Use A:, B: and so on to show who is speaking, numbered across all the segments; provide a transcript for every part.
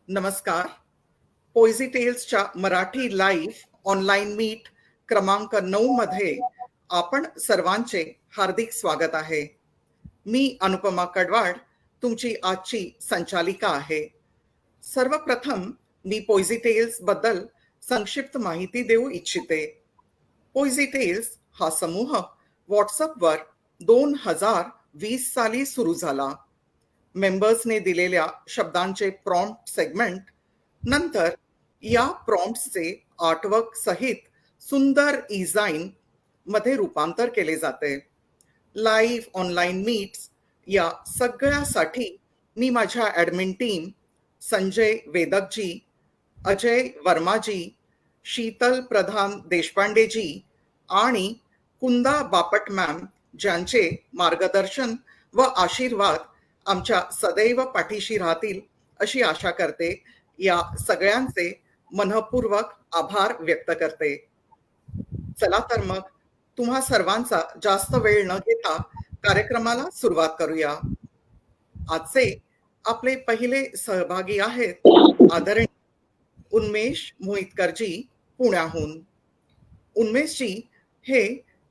A: नमस्कार. पोयझी टेल्सच्या Marathi live online meet क्रमांक 9 मध्ये आपण सर्वांचे हार्दिक स्वागत आहे. मी अनुपमा कडवाड तुमची आजची संचालिका आहे. सर्वप्रथम मी पोयझी टेल्स बद्दल संक्षिप्त माहिती देऊ इच्छिते. पोयझी टेल्स हा समूह व्हॉट्सअपवर 2020 साली सुरू झाला. मेंबर्सने दिलेल्या शब्दांचे प्रॉम्प्ट सेगमेंट नंतर या प्रॉम्प्ट्सचे आर्टवर्क सहित सुंदर डिझाईन मध्ये रूपांतर केले जाते. लाईव्ह ऑनलाईन मीट्स या सगळ्यासाठी मी माझ्या ॲडमिन टीम संजय वेदकजी, अजय वर्माजी, शीतल प्रधान देशपांडेजी आणि कुंदा बापट मॅम ज्यांचे मार्गदर्शन व आशीर्वाद आमच्या सदैव पाठीशी राहतील अशी आशा करते. या सगळ्यांचे मनःपूर्वक आभार व्यक्त करते. चला तर मग तुम्हा सर्वांचा जास्त वेळ न घेता कार्यक्रमाला सुरुवात करूया. आजचे आपले पहिले सहभागी आहेत आदरणीय उन्मेष मोहितकरजी पुण्याहून. उन्मेषजी हे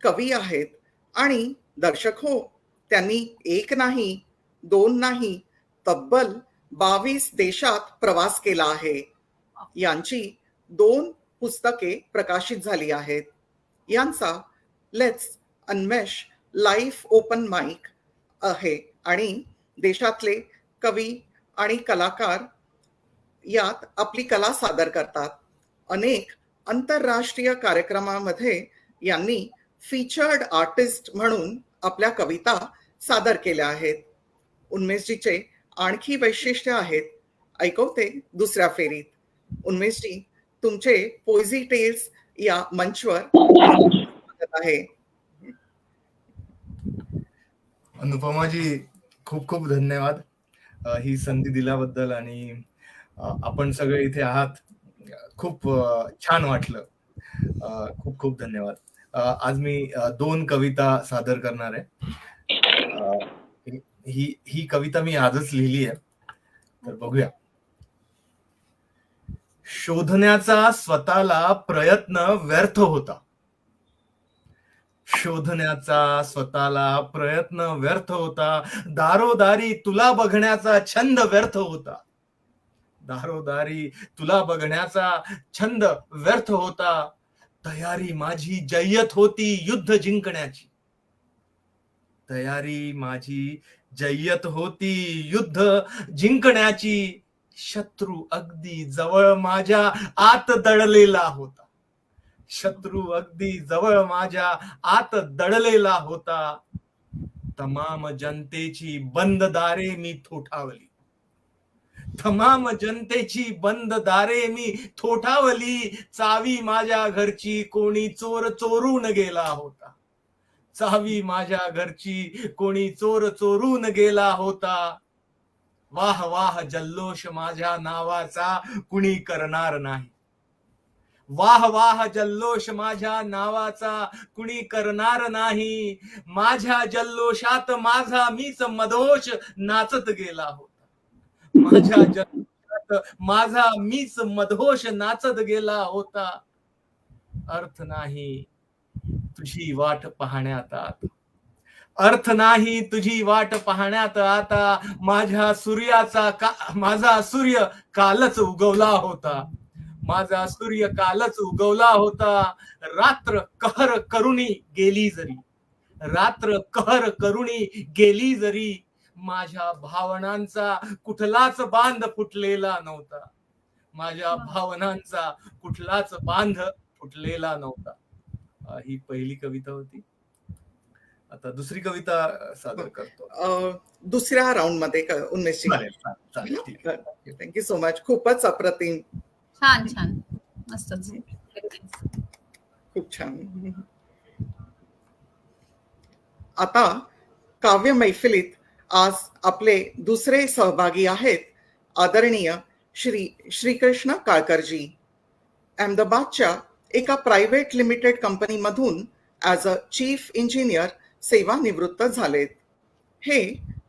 A: कवी आहेत आणि दर्शक हो. त्यांनी एक नाही, दोन नाही, तब्बल 22 देशात प्रवास केला आहे. यांची 2 पुस्तके प्रकाशित झाली आहेत. यांचा let's Unmesh life open mic आहे आणि देशातले कवी आणि कलाकार यात आपली कला सादर करतात. अनेक आंतरराष्ट्रीय कार्यक्रमामध्ये यांनी फीचर्ड आर्टिस्ट म्हणून आपल्या कविता सादर केल्या आहेत. उन्मेषजीचे आणखी वैशिष्ट्य आहेत, ऐकवते दुसऱ्या फेरीत. उन्मेषजी, तुमचे पोयझी टेल्स या मंचवर स्वागत आहे.
B: अनुपमाजी, खूप खूप धन्यवाद ही संधी दिल्याबद्दल. आणि आपण सगळे इथे आहात, खूप छान वाटलं. खूप खूप धन्यवाद. आज मी 2 कविता सादर करणार आहे. ही कविता मी आजच लिहिली आहे, तर बघूया. शोधण्याचा स्वतःला प्रयत्न व्यर्थ होता. शोधण्याचा स्वतःला प्रयत्न व्यर्थ होता. दारोदारी तुला बघण्याचा छंद व्यर्थ होता. दारोदारी तुला बघण्याचा छंद व्यर्थ होता. तयारी माझी जय्यत होती युद्ध जिंकण्याची. तयारी माझी जय्यत होती युद्ध जिंकण्याची. शत्रू अगदी जवळ माझ्या आत दडलेला होता. शत्रू अगदी जवळ माझ्या आत दडलेला होता. तमाम जनतेची बंद दारे मी थोठावली. तमाम जनतेची बंद दारे मी थोठावली. चावी माझ्या घरची कोणी चोर चोरून गेला होता. चावी माझ्या घरची कोणी चोर चोरून गेला होता. वाह वाह जल्लोष माझ्या नावाचा कुणी करणार नाही. वाह वाह जल्लोष माझ्या नावाचा कुणी करणार नाही. माझ्या जल्लोषात माझा मीच मधोश नाचत गेला होता. माझ्या जल्लोषात माझा मीच मधोश नाचत गेला होता. अर्थ नाही तुझी वाट पाहण्यात आता. अर्थ नाही तुझी वाट पाहण्यात आता. माझा सूर्य कालच उगवला होता. माझा सूर्य कालच उगवला होता. रात्र कहर करुणी गेली जरी. रात्र कहर करुणी गेली जरी. माझ्या भावनांचा कुठलाच बांध फुटलेला नव्हता. माझ्या भावनांचा कुठलाच बांध फुटलेला नव्हता. ही पहिली कविता होती. आता दुसरी कविता सादर करतो
A: दुसऱ्या राऊंड मध्ये. उन्मेषजी, थँक्यू सो मच. खूपच अप्रतिम.
C: छान छान, मस्तच,
A: खूप छान. आता काव्य मैफिलीत आज आपले दुसरे सहभागी आहेत आदरणीय श्रीकृष्ण काळकरजी. अहमदाबादच्या एका प्रायव्हेट लिमिटेड कंपनीमधून ॲज अ चीफ इंजिनियर सेवानिवृत्त झालेत. हे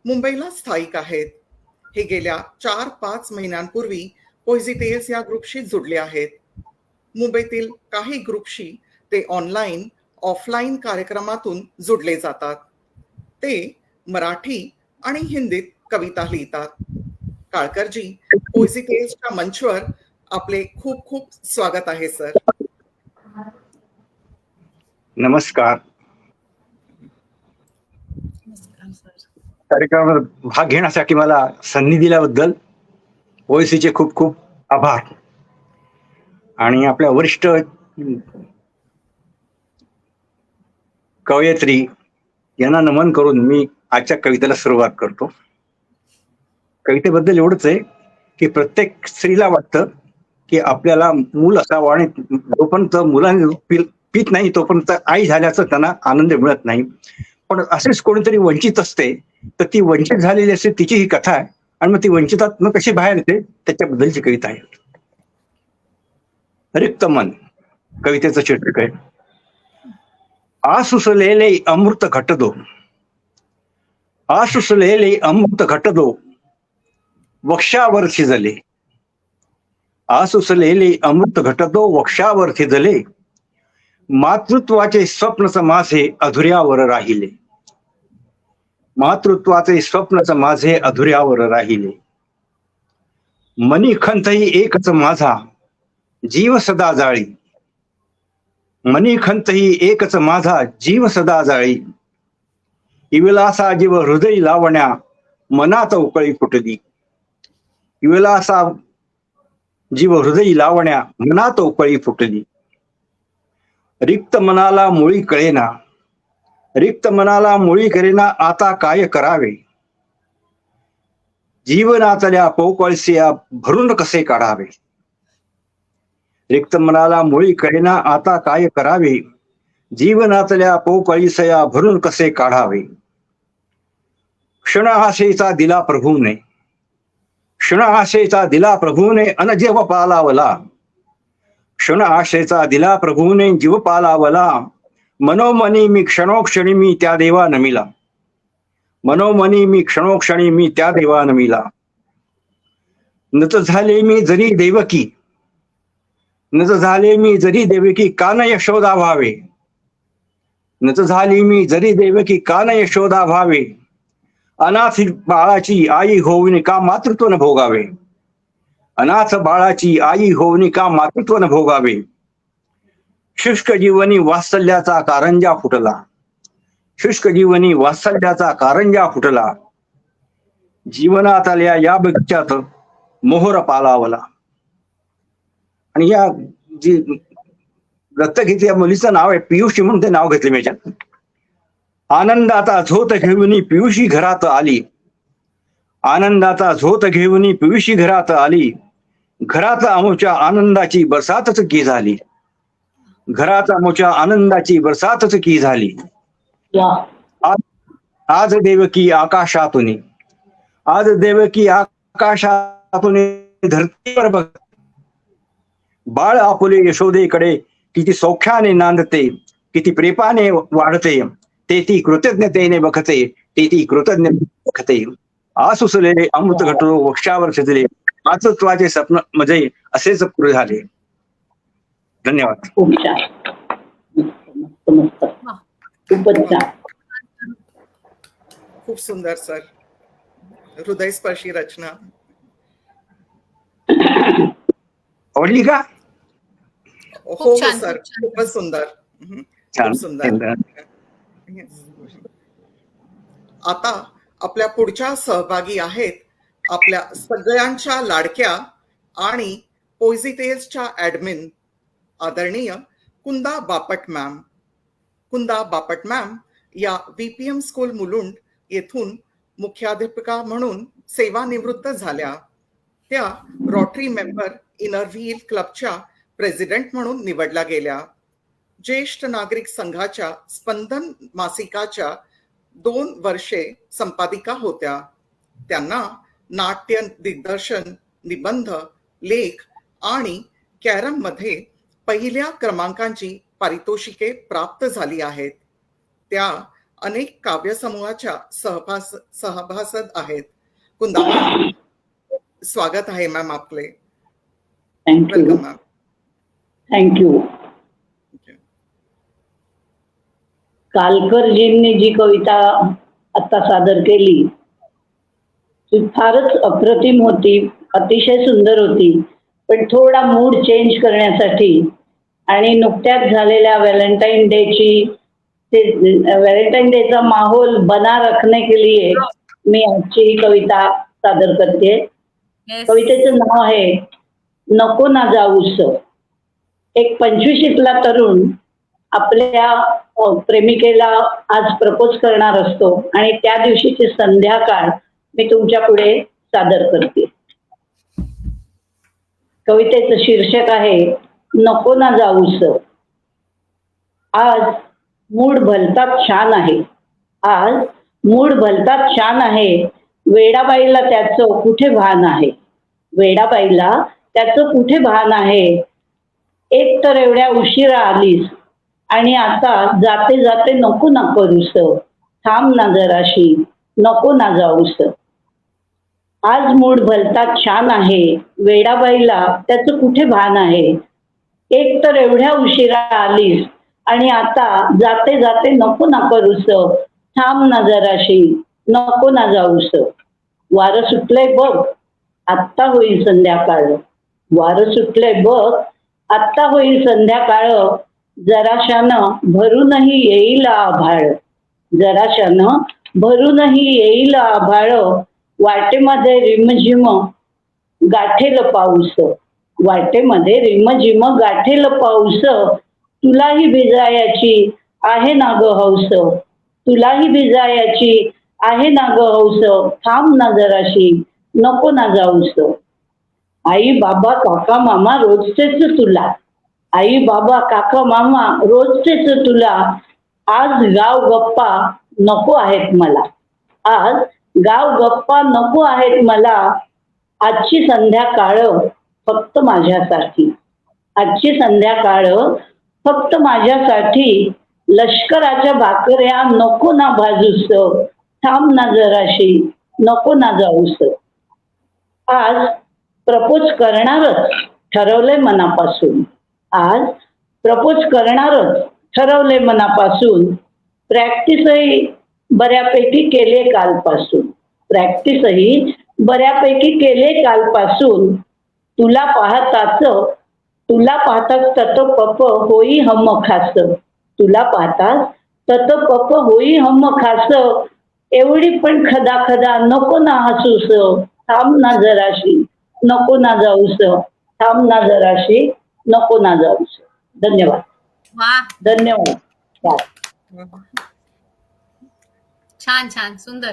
A: मुंबईला स्थायिक आहेत. हे गेल्या 4-5 महिन्यांपूर्वी पोयझी टेल्स या ग्रुपशी जुडले आहेत. मुंबईतील काही ग्रुपशी ते ऑनलाईन ऑफलाईन कार्यक्रमातून जुडले जातात. ते मराठी आणि हिंदीत कविता लिहितात. काळकरजी, पोयझी टेल्सच्या मंचवर आपले खूप खूप स्वागत आहे सर.
D: नमस्कार. कार्यक्रमात भाग घेण्यासाठी मला संधी दिल्याबद्दल ओएसीचे खूप खूप आभार. आणि आपल्या वरिष्ठ कवयित्री यांना नमन करून मी आजच्या कवितेला सुरुवात करतो. कवितेबद्दल एवढंच आहे की प्रत्येक स्त्रीला वाटतं की आपल्याला मूल असावं आणि जोपर्यंत मुलांनी पित नाही तोपर्यंत आई झाल्याचं त्यांना आनंद मिळत नाही. पण असेच कोणीतरी वंचित असते तर ती वंचित झालेली असते, तिची ही कथा आहे. आणि मग ती वंचितातनं कशी बाहेर येते त्याच्याबद्दलची कविता आहे. रिक्त मन कवितेचं शीर्षक आहे. आसुसलेले अमृत घटदो, आसुसलेले अमृत घटदो वक्षावर थिजले, आसुसलेले अमृत घटदो वक्षावर थिजले, मातृत्वाचे स्वप्नच माझे अधुऱ्यावर राहिले, मातृत्वाचे स्वप्नच माझे अधुऱ्यावर राहिले. मनी खंतही एकच माझा जीव सदा जाळी, मनी खंतही एकच माझा जीव सदा जाळी, इविलासा जीव हृदय लावण्या मनात उकळी फुटली, इविलासा जीव हृदय लावण्या मनात उकळी फुटली. रिक्त मनाला मुळी कळेना, रिक्त मनाला मुळी करेना आता काय करावे, जीवनातल्या पोकळसिया भरून कसे काढावे. रिक्त मनाला मुळी कळेना आता काय करावे, जीवनातल्या पोकळीसया भरून कसे काढावे. क्षण आशेचा दिला प्रभूने, क्षण आशेचा दिला प्रभूने अन जीव पालावला, क्षण आशेचा दिला प्रभूने जीव पालावला. मनोमनी मी क्षणोक्षणी मी त्या देवा नमिला, मनोमनी मी क्षणोक्षणी मी त्या देवा नमिला. नत झाले मी जरी देवकी, नत झाले मी जरी देवकी कान यशोदा व्हावे, नत झाली मी जरी देवकी कान यशोदा व्हावे. अनाथ बाळाची आई होऊन का मातृत्व न भोगावे, अनाथ बाळाची आई होऊन का मातृत्व न भोगावे. शुष्क जीवनी वात्सल्याचा कारंजा फुटला, शुष्क जीवनी वात्सल्याचा कारंजा फुटला. जीवनात आल्या या बगीच्यात मोहर पालावला. आणि या जी दत्तक घेतल्या मुलीचं नाव आहे पियुषी म्हणून ते नाव घेतले मी याच्यात. आनंदाचा झोत घेऊन पियुषी घरात आली, आनंदाचा झोत घेऊन पियुषी घरात आली. घरात आमोच्या आनंदाची बरसातच की झाली, घरात आमोच्या आनंदाची बरसातच की झाली. आज देवकी आकाशातून, आज देवकी आकाशातून धरतीवर बघ. बाळ आपुले यशोदेकडे किती सौख्याने नांदते, किती प्रेमाने वाढते, ते ती कृतज्ञतेने बघते, ते ती कृतज्ञ बघते. आसुसलेले अमृत घटो वक्षावर शिजले, मातृत्वाचे स्वप्न म्हणजे असेच पुरे झाले. धन्यवाद.
A: खूप सुंदर सर, हृदयस्पर्शी रचना.
D: आवडली का?
A: हो सर, खूपच सुंदर, खूप सुंदर. आता आपल्या पुढच्या सहभागी आहेत आपल्या सगळ्यांच्या लाडक्या आणि पोयझी टेल्सच्या ऍडमिन आदरणीय कुंदा बापट मॅम. कुंदा बापट मॅम या VPM स्कूल मुलुंड येथून मुख्याध्यापिका म्हणून सेवानिवृत्त झाल्या. त्या रोटरी मेंबर इनर व्हील क्लबच्या प्रेसिडेंट म्हणून निवडल्या गेल्या. ज्येष्ठ नागरिक संघाच्या स्पंदन मासिकाच्या 2 वर्षे संपादिका होत्या. त्यांना नाट्य दिग्दर्शन, निबंध, लेख आणि कॅरम मध्ये पहिल्या क्रमांकाची पारितोषिके प्राप्त झाली आहेत. त्या अनेक काव्यसमूहाच्या सभासद आहेत. कुंदा, स्वागत आहे मॅम आपले.
E: Thank you
A: welcome ma'am.
E: थँक्यू. कालकरजींनी जी कविता आता सादर केली ती फारच अप्रतिम होती, अतिशय सुंदर होती. पण थोडा मूड चेंज करण्यासाठी आणि नुकत्याच झालेल्या व्हॅलेंटाईन डेचा माहोल बना रखने के लिए मी आजची ही कविता सादर करते.
C: Yes.
E: कवितेचं नाव आहे नको ना जाऊस. एक 25शीतला तरुण आपल्या प्रेमिकेला आज प्रपोज करणार असतो आणि त्या दिवशीची संध्याकाळ मी तुमच्या पुढे सादर करते. कवितेचं शीर्षक आहे नको ना जाऊस. आज मूड भलताच छान आहे. आज मूड भलताच छान आहे. वेडाबाईला त्याचं कुठे भान आहे. वेडाबाईला त्याचं कुठे भान आहे. एक तर एवढ्या उशिरा आलीस आणि आता जाते जाते नको ना करूस. थांब ना जराशी नको ना जाऊस. आज मूड भलताच छान आहे. वेडाबाईला त्याचं कुठे भान आहे. एक तर एवढ्या उशिरा आलीस आणि आता जाते जाते नको ना करूस. थांब ना जराशी नको ना जाऊस. वारं सुटलंय बघ आत्ता होईल संध्याकाळ. वारं सुटलंय बघ आत्ता होईल संध्याकाळ. जराशानं भरूनही येईल आभाळ. जराशानं भरूनही येईल आभाळ. वाटेमध्ये रिमझिम गाठेल पाऊस. वाटेमध्ये रिमझिम गाठेल पाऊस. तुलाही भिजायाची आहे ना ग हौस. तुलाही भिजायाची आहे ना ग हौस. थांब ना जराशी नको ना जाऊस. आई बाबा काका मामा रोजचेच तुला. आई बाबा काका मामा रोजचेच तुला. आज गाव गप्पा नको आहेत मला. आज गाव गप्पा नको आहेत मला. आजची संध्याकाळ फक्त माझ्यासाठी. आजची संध्याकाळ फक्त माझ्यासाठी. लष्कराच्या भाकऱ्या नको ना भाजूस. थांब ना जराशी नको ना जाऊस. आज प्रपोज करणारच ठरवलंय मनापासून. आज प्रपोज करणारच ठरवलंय मनापासून. प्रॅक्टिसही बऱ्यापैकी केले कालपासून. प्रॅक्टिसही बऱ्यापैकी केले कालपासून. तुला पाहताच तत पप होई हम खास. तुला पाहताच तत पप होई हम खास. एवढी पण खदा खदा नको ना हसूस. थांब ना जराशी नको ना जाऊस. थांब ना जराशी नको ना जाऊस. धन्यवाद.
C: वा,
E: धन्यवाद. बाय.
C: छान छान सुंदर.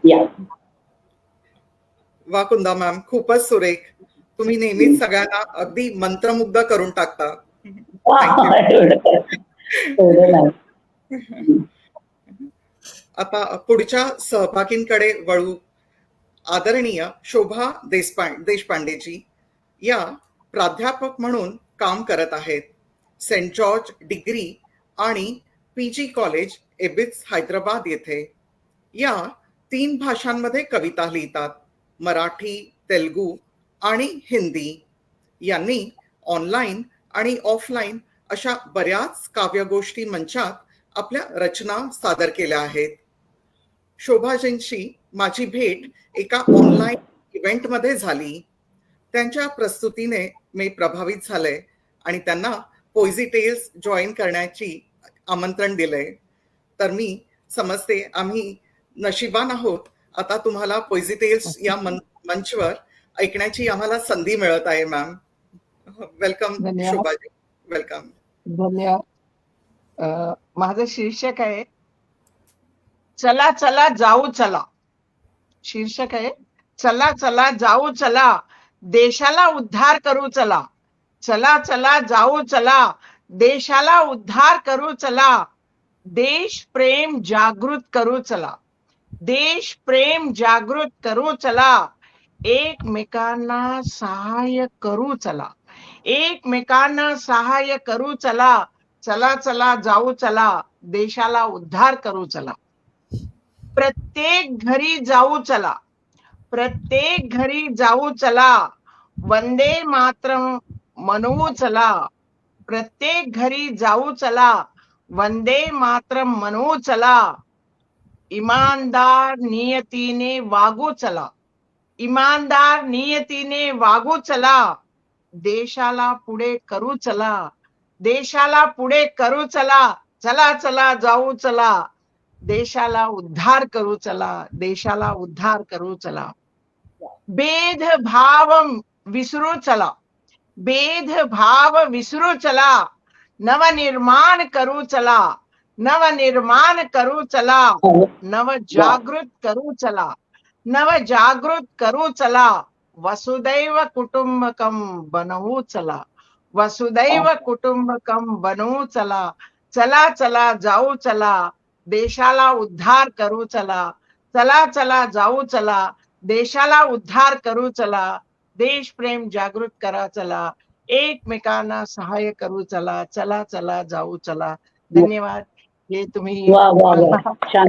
E: या.
A: वा कुंदा मॅम, खूपच सुरेख. तुम्ही नेहमीच सगळ्यांना अगदी मंत्रमुग्ध करून टाकता.
E: एवढं नाही.
A: आता पुढच्या सहभागींकडे वळू. आदरणीय शोभा देशपांडेजी या प्राध्यापक म्हणून काम करत आहेत. सेंट जॉर्ज डिग्री आणि PG कॉलेज एबिट्स हैदराबाद येथे. या 3 भाषांमध्ये कविता लिहितात. मराठी, तेलुगू आणि हिंदी. यांनी ऑनलाईन आणि ऑफलाईन अशा बऱ्याच काव्यगोष्ठी मंचात आपल्या रचना सादर केल्या आहेत. शोभाजींशी माझी भेट एका ऑनलाईन इव्हेंटमध्ये झाली. त्यांच्या प्रस्तुतीने मी प्रभावित झाले आणि त्यांना पोएझी टेल्स जॉईन करण्याची आमंत्रण दिले. तर मी समजते आम्ही नशिबान आहोत. आता तुम्हाला पोएझी टेल्स या मंचवर ऐकण्याची आम्हाला संधी मिळत आहे. Ma'am, welcome. शोभाजी, वेलकम.
F: धन्यवाद. माझं शीर्षक आहे चला चला जाऊ चला. शीर्षक आहे चला चला जाऊ चला, देशाला उद्धार करू चला. चला चला जाऊ चला, देशाला उद्धार करू चला. देश प्रेम जागृत करू चला. देश प्रेम जागृत करू चला. एकमेकांना सहाय्य करू चला. एकमेकांना सहाय्य करू चला. चला चला जाऊ चला, देशाला उद्धार करू चला. प्रत्येक घरी जाऊ चला. प्रत्येक घरी जाऊ चला. वंदे मातरम म्हणू चला, प्रत्येक घरी जाऊ चला, वंदे मातरम म्हणू चला, इमानदार नियतीने वागू चला, इमानदार नियतीने वागू चला, देशाला पुढे करू चला, देशाला पुढे करू चला, चला चला जाऊ चला, देशाला उद्धार करू चला, देशाला उद्धार करू चला. भेदभाव विसरू चला, भेदभाव विसरू चला, नवनिर्माण करू चला, नवनिर्माण करू चला, नवजागृत करू चला, नवजागृत करू चला, वसुदैव कुटुंबकम बनवू चला, वसुदैव कुटुंबकम बनवू चला, चला चला जाऊ चला, देशाला उद्धार करू चला, चला चला जाऊ चला, देशाला उद्धार करू चला, देश प्रेम जागृत करा चला, एकमेकांना सहाय्य करू चला, चला चला जाऊ चला. धन्यवाद. हे तुम्ही
E: वा वा वा, छान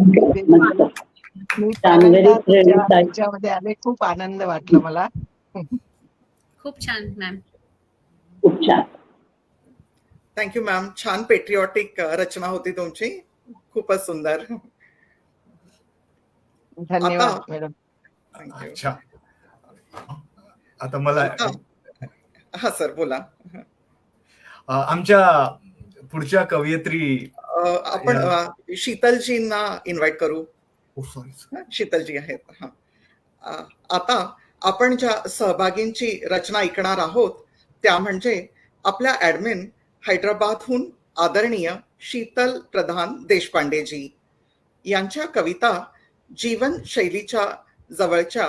E: मस्त.
F: मी
E: छान, very प्रेरित आहे.
F: त्याच्यामध्ये आले, खूप आनंद वाटला मला.
C: खूप छान मॅम.
E: खूप छान.
A: Thank you ma'am. छान पेट्रिऑटिक रचना होती तुमची, खूपच सुंदर.
F: धन्यवाद
A: आता-
F: मॅडम.
A: थँक्यू.
B: अच्छा, आता मला
A: हा सर बोला.
B: आमच्या पुढच्या कवयित्री
A: आपण शीतलजींना इन्व्हाइट करू.
B: सॉरी
A: शीतलजी आहेत. हा. आता आपण ज्या सहभागींची रचना ऐकणार आहोत त्या म्हणजे आपल्या ऍडमिन हैदराबादहून आदरणीय शीतल प्रधान देशपांडेजी यांच्या कविता जीवनशैलीच्या जवळच्या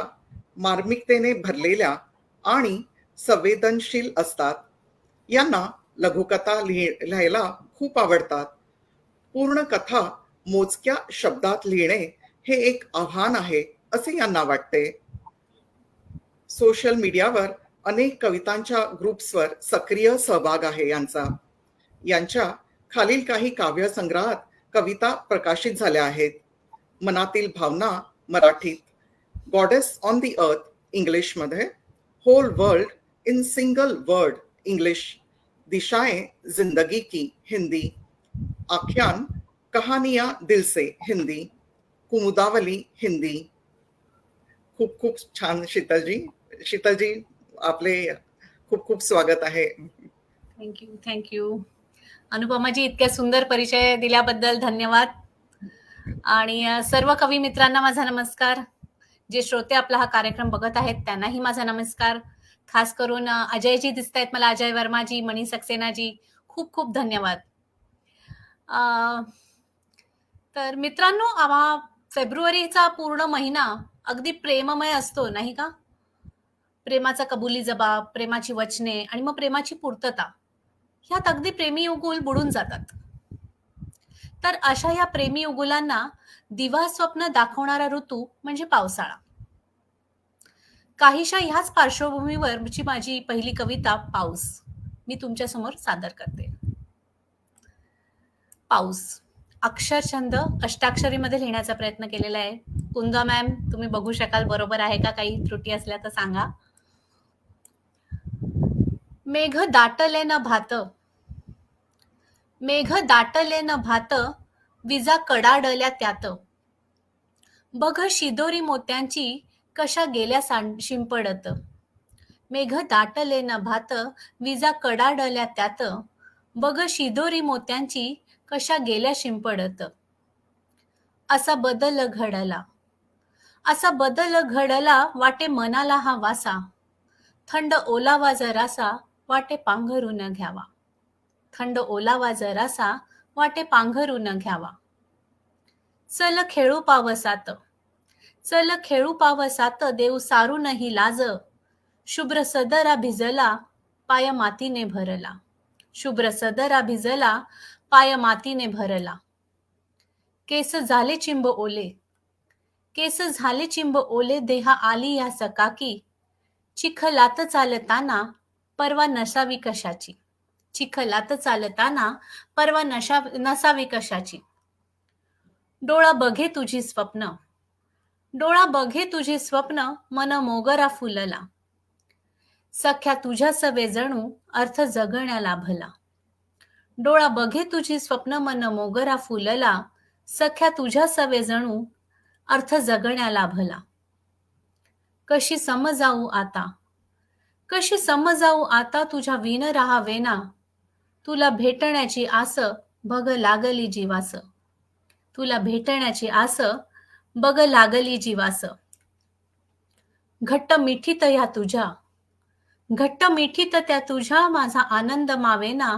A: मार्मिकतेने भरलेल्या आणि संवेदनशील असतात. यांना लघुकथा लिहायला खूप आवडतात. पूर्ण कथा मोजक्या शब्दात लिहिणे हे एक आव्हान आहे असे यांना वाटते. सोशल मीडियावर अनेक कवितांच्या ग्रुप्सवर सक्रिय सहभाग आहे यांचा. यांच्या खालील काही काव्यसंग्रहात कविता प्रकाशित झाल्या आहेत. मनातील भावना मराठीत, गॉडेस ऑन द अर्थ इंग्लिशमध्ये, whole world in single word English, दिशाएं जिंदगी की हिंदी, आख्यान कहानियां दिल से हिंदी, कुमुदावली हिंदी. खूप खूप छान शीतलजी. शीतलजी आपले खूप खूप स्वागत आहे.
C: Thank you thank you. अनुपमाजी, इतक्या सुंदर परिचय दिल्याबद्दल धन्यवाद. आणि सर्व कवी मित्रांना माझा नमस्कार. जे श्रोते आपला हा कार्यक्रम बघत आहेत त्यांनाही माझा नमस्कार. खास करून अजयजी दिसत आहेत मला, अजय वर्माजी, मनी सक्सेनाजी, खूप खूप धन्यवाद. तर मित्रांनो, फेब्रुवारीचा पूर्ण महिना अगदी प्रेममय असतो नाही का? प्रेमाचा कबुली जबाब, प्रेमाची वचने आणि मग प्रेमाची पूर्तता, ह्यात अगदी प्रेमी युगुल बुडून जातात. तर अशा या प्रेमी युगुलांना दिवा स्वप्न दाखवणारा ऋतू म्हणजे पावसाळा. काहीशा ह्याच पार्श्वभूमीवरची माझी पहिली कविता पाऊस मी तुमच्या समोर सादर करते. पाऊस अक्षरछंद अष्टाक्षरीमध्ये लिहिण्याचा प्रयत्न केलेला आहे. कुंदा मॅम, तुम्ही बघू शकाल बरोबर आहे का? काही त्रुटी असल्या तर सांगा. मेघ दाटले न भात, मेघ दाटले न भात, विजा कडाडल्या त्यात, बघ शिदोरी मोत्यांची कशा गेल्या शिंपडत. मेघ दाटले न भात, विजा कडाडल्या त्यात, बघ शिदोरी मोत्यांची कशा गेल्या शिंपडत. असा बदल घडला, असा बदल घडला, वाटे मनाला हा वासा, थंड ओलावा जरासा, वाटे पांघरून घ्यावा, थंड ओलावा जरासा, वाटे पांघरून घ्यावा. चल खेळू पावसात, चल खेळू पावसात, देव सारूनही लाज, शुभ्र सदरा भिजला, पाय मातीने भरला, शुभ्र सदरा भिजला, पाय मातीने भरला. केस झाले चिंब ओले, केस झाले चिंब ओले, देहा आली या सकाकी, चिखलात चालताना परवा नसावी कशाची, चिखलात चालताना परवा नसावी कशाची. डोळा बघे तुझी स्वप्न, डोळा बघे तुझी स्वप्न, मन मोगरा फुलला, सख्या तुझ्या सवे जणू अर्थ जगण्याला भला. डोळा बघे तुझी स्वप्न मन मोगरा फुलला. सख्या तुझ्या सवे जणू अर्थ जगण्याला भला. कशी समजावू आता, कशी समजावू आता तुझ्या विण राहावेना. तुला भेटण्याची आस बघ लागली जीवास. तुला भेटण्याची आस बघ लागली जीवास. घट्ट मिठीत या तुझ्या, घट्ट मिठीत त्या तुझ्या माझा आनंद मावेना.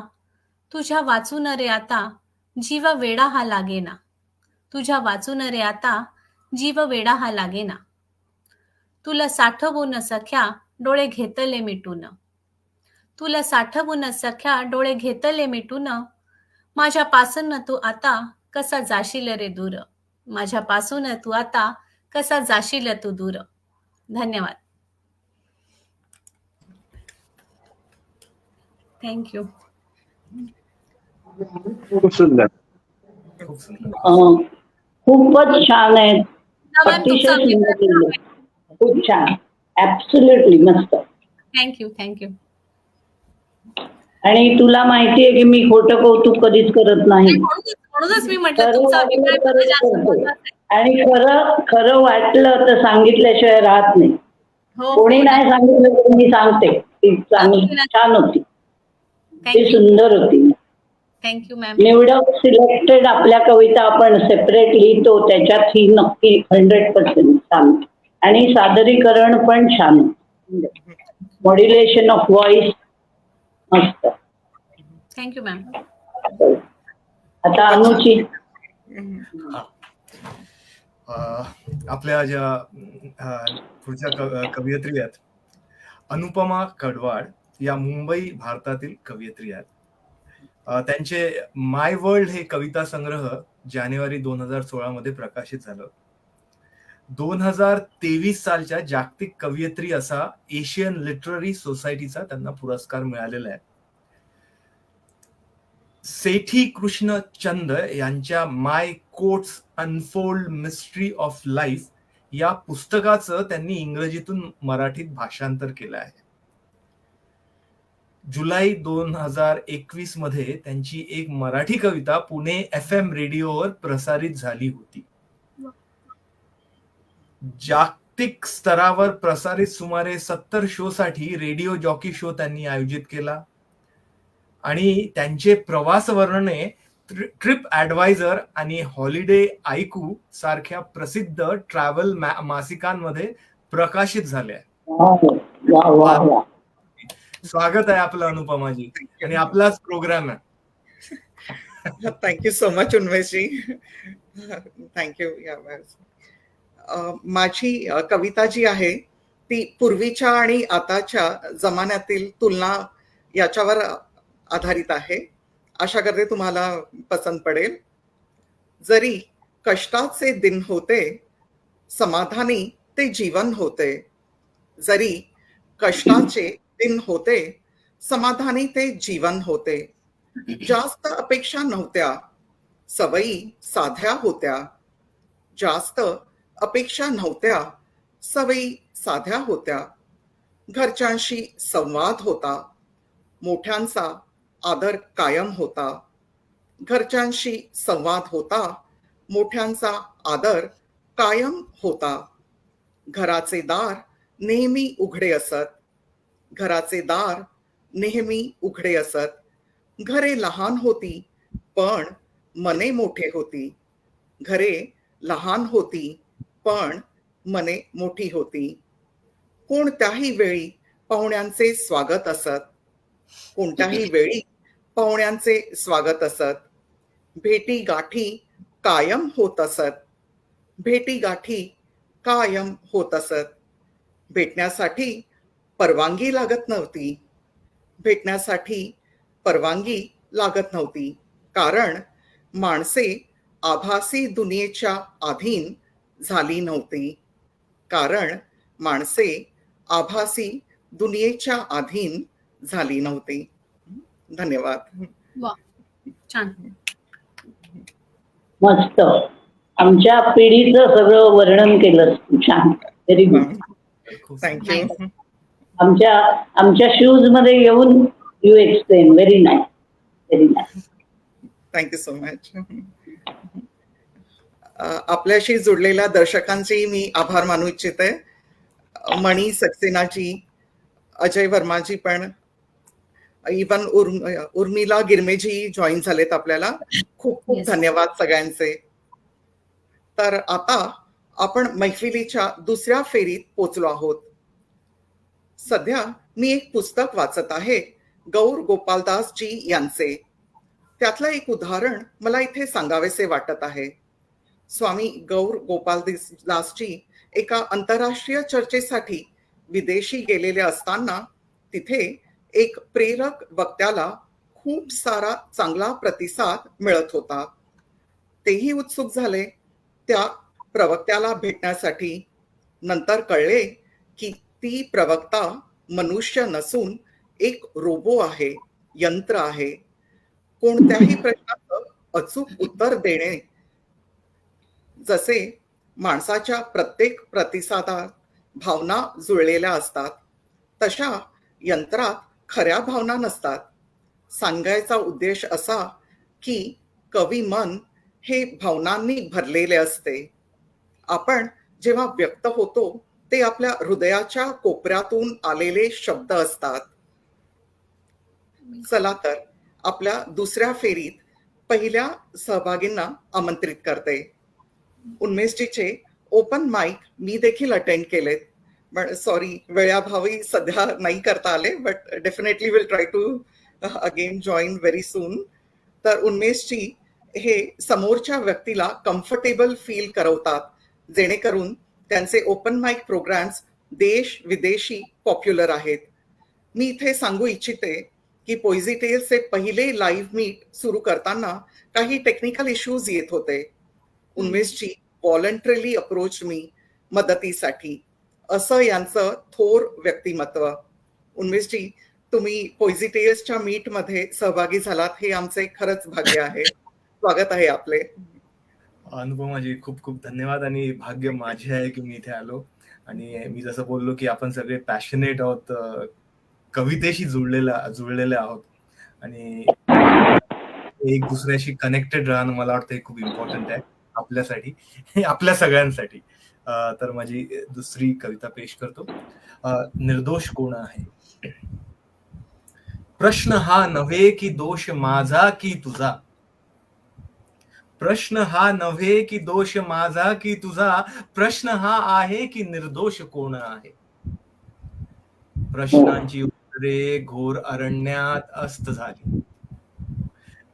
C: तुझ्या वाचून रे आता जीव वेडा हा लागेना. तुझ्या वाचून रे आता जीव वेडा हा लागेना. तुला साठवून सख्या डोळे घेतले मिटून. तुला साठवून सख्या डोळे घेतले मिटून. माझ्यापासून तू आता कसा जाशील रे दूर. माझ्यापासून तू आता कसा जाशील तू दूर. धन्यवाद. थँक्यू.
D: खूप सुंदर.
B: खूप सुंदर.
E: खूपच छान आहे.
C: मॅम
E: अतिशय
C: तुमचा
E: सुंदर केलं. खूप छान. ऍब्सोल्युटली मस्त.
C: Thank you thank you.
E: आणि तुला माहितीये की मी खोटं कौतुक कधीच करत नाही.
C: म्हणूनच मी म्हटलं
E: खरं
C: तुमचा
E: वाटलं
C: अभिप्राय
E: तरच
C: मला जास्त
E: करते.
C: महत्त्वाचा आहे.
E: आणि खरं खरं वाटलं तर सांगितल्याशिवाय राहत नाही.
C: हो
E: कोणी नाही सांगितलं तर मी सांगते ती चांगली छान होती, ती
C: थँक्यू
E: सुंदर होती.
C: Thank you ma'am.
E: निवडक सिलेक्टेड आपल्या कविता आपण सेपरेट लिहितो त्याच्यात ही नक्की 100% छान. आणि सादरीकरण पण छान. मॉड्युलेशन ऑफ व्हॉइस मस्त.
C: Thank you ma'am.
E: आता अनुची.
B: हा. आपल्या ज्या पुढच्या कवयित्री आहेत अनुपमा कडवाड या मुंबई भारतातील कवयित्री आहेत. त्यांचे माय वर्ल्ड हे कविता संग्रह जानेवारी 2016 मध्ये प्रकाशित झालं. 2023 सालच्या जागतिक कवयित्री असा एशियन लिटररी सोसायटीचा त्यांना पुरस्कार मिळालेला आहे. सेठी कृष्ण चंद यांच्या my quotes unfold mystery of life या पुस्तकाचं त्यांनी इंग्रजीतून मराठीत भाषांतर केलं आहे. जुलै 2021 मध्ये त्यांची एक मराठी कविता पुणे FM रेडिओवर प्रसारित झाली होती. जागतिक स्तरावर प्रसारित सुमारे 70 शो साठी रेडिओ जॉकी शो त्यांनी आयोजित केला. आणि त्यांचे प्रवास वर्णने ट्रिप ॲडवायझर आणि हॉलिडे आयकू सारख्या प्रसिद्ध ट्रॅव्हल मासिकांमध्ये प्रकाशित झाले आहे. स्वागत आहे आपलं अनुपमाजी आणि आपलाच प्रोग्राम आहे.
A: Thank you so much Unmeshji. Thank you. माझी कविता जी आहे ती पूर्वीच्या आणि आताच्या जमान्यातील तुलना याच्यावर आधारित आहे. आशा करते तुम्हाला पसंत पडेल. जरी कष्टाचे दिन होते समाधानी ते जीवन होते. जरी कष्टाचे दिन होते समाधानी ते जीवन होते. जास्त अपेक्षा नव्हत्या सवयी साध्या होत्या. जास्त अपेक्षा नव्हत्या सवयी साध्या होत्या. घरच्यांशी संवाद होता. मोठ्यांचा आदर कायम होता. घरच्यांशी संवाद होता. मोठ्यांचा आदर कायम होता. घराचे दार नेहमी उघडे असत. घराचे दार नेहमी उघडे असत. घरे लहान होती पण मने मोठे होती. घरे लहान होती पण मने मोठी होती. कोणत्याही वेळी पाहुण्यांचे स्वागत असत. कोणत्याही वेळी पाहुण्यांचे स्वागत असत. भेटी गाठी कायम होत असत. भेटी गाठी कायम होत असत. भेटण्यासाठी परवानगी लागत नव्हती. भेटण्यासाठी परवानगी लागत नव्हती. कारण माणसे आभासी दुनियेच्या अधीन झाली नव्हती. कारण माणसे आभासी दुनियेच्या अधीन झाली नव्हती. धन्यवाद.
C: वा छान.
E: मस्त. आमच्या पिढीचं सगळं वर्णन केलं. छान. Very good.
A: थँक्यू.
E: आमच्या शूज मध्ये येऊन you explain. Very nice, very nice.
A: Thank you so much. आपल्याशी जुडलेल्या दर्शकांचे मी आभार मानू इच्छिते. मणी सक्सेनाजी, अजय वर्माजी, पण इवन उर्मिला गिरमेजी जॉईन झालेत आपल्याला. खूप खूप
C: Yes.
A: धन्यवाद सगळ्यांचे. तर आता आपण मैफिलीच्या दुसऱ्या फेरीत पोचलो आहोत. सध्या मी एक पुस्तक वाचत आहे, गौर गोपालदास जी यांचे. त्यातलं एक उदाहरण मला इथे सांगावेसे वाटत आहे. स्वामी गौर गोपालदासजी एका आंतरराष्ट्रीय चर्चेसाठी विदेशी गेलेले असताना तिथे एक प्रेरक वक्त्याला खूप सारा चांगला प्रतिसाद मिळत होता. तेही उत्सुक झाले त्या प्रवक्त्याला भेटण्यासाठी. नंतर कळले की ती प्रवक्ता मनुष्य नसून एक रोबो आहे, यंत्र आहे. कोणत्याही प्रश्नाचं अचूक उत्तर देणे, जसे माणसाच्या प्रत्येक प्रतिसादात भावना जुळलेल्या असतात, तशा यंत्रात खऱ्या भावना नसतात. सांगायचा उद्देश असा की कवी मन हे भावनांनी भरलेले असते. आपण जेव्हा व्यक्त होतो ते आपल्या हृदयाच्या कोपऱ्यातून आलेले शब्द असतात. चला तर आपल्या दुसऱ्या फेरीत पहिल्या सहभागींना आमंत्रित करते. उन्मेषजीचे ओपन माईक मी देखील अटेंड केलेत, पण सॉरी वेळाभावी सध्या नाही करता आले, but definitely will try to again join very soon. तर उन्मेषजी हे समोरच्या व्यक्तीला कम्फर्टेबल फील करवतात, जेणेकरून त्यांचे ओपन माईक प्रोग्राम्स देश विदेशी पॉप्युलर आहेत. मी इथे सांगू इच्छिते की पोएझी टेल्सचे पहिले लाईव्ह मीट सुरू करताना काही टेक्निकल इश्यूज येत होते. उन्मेषजी व्हॉलंटरीली अप्रोच मी मदतीसाठी, असं यांचं थोर व्यक्तिमत्व. उन्मेषजी, तुम्ही पोएझी टेल्सच्या मीट मध्ये सहभागी झालात हे आमचे खरंच भाग्य आहे. स्वागत आहे आपले.
B: अनुपमाजी, खूप खूप धन्यवाद. आणि भाग्य माझे आहे की मी इथे आलो. आणि मी जसं बोललो की आपण सगळे पॅशनेट आहोत, कवितेशी जुळलेले आहोत, आणि एक दुसऱ्याशी कनेक्टेड राहणं मला वाटतं हे खूप इम्पॉर्टंट आहे आपल्यासाठी, आपल्या सगळ्यांसाठी. तर माझी दुसरी कविता पेश करतो. निर्दोष कोण आहे. प्रश्न हा नव्हे की दोष माझा की तुझा, प्रश्न हा नव्हे की दोष माझा की तुझा, प्रश्न हा आहे की निर्दोष कोण आहे. प्रश्नांची उत्तरे घोर अरण्यात अस्त झाली,